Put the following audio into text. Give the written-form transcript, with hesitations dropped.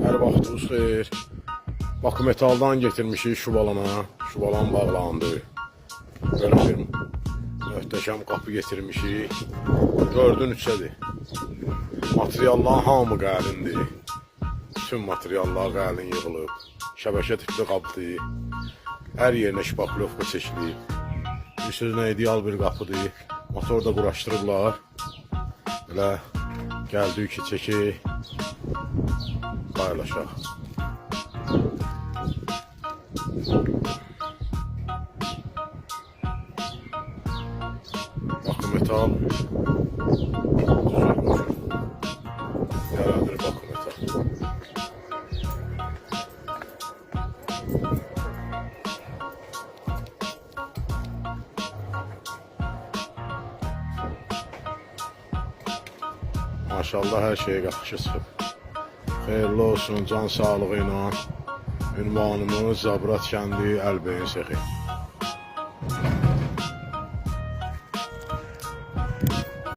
Hər vaxtınız xeyir. Bakı Metaldan getirmişik Şubalana. Şubalan bağlandı. Böyle bir möhtəşəm qapı getirmişik. 4'ün 3'ədir. Materiallar hamı qəlindir. Bütün materiallar qəlin yığılıb. Şəbəkə tipli qapıdır. Hər yerinə şpaklovka çəkilib. Bir sözlə ideal bir qapıdır. Motor da quraşdırıblar. Belə gəldik ki, çəkək, paylaşaq. Bakı Metal yaradır Bakı Metal. Maşallah hər şeyə yaxşı çıxıb. Xeyirli olsun, can sağlığı ilə. Ünvanımız Zabrat kəndi Əlbeyin Sexi.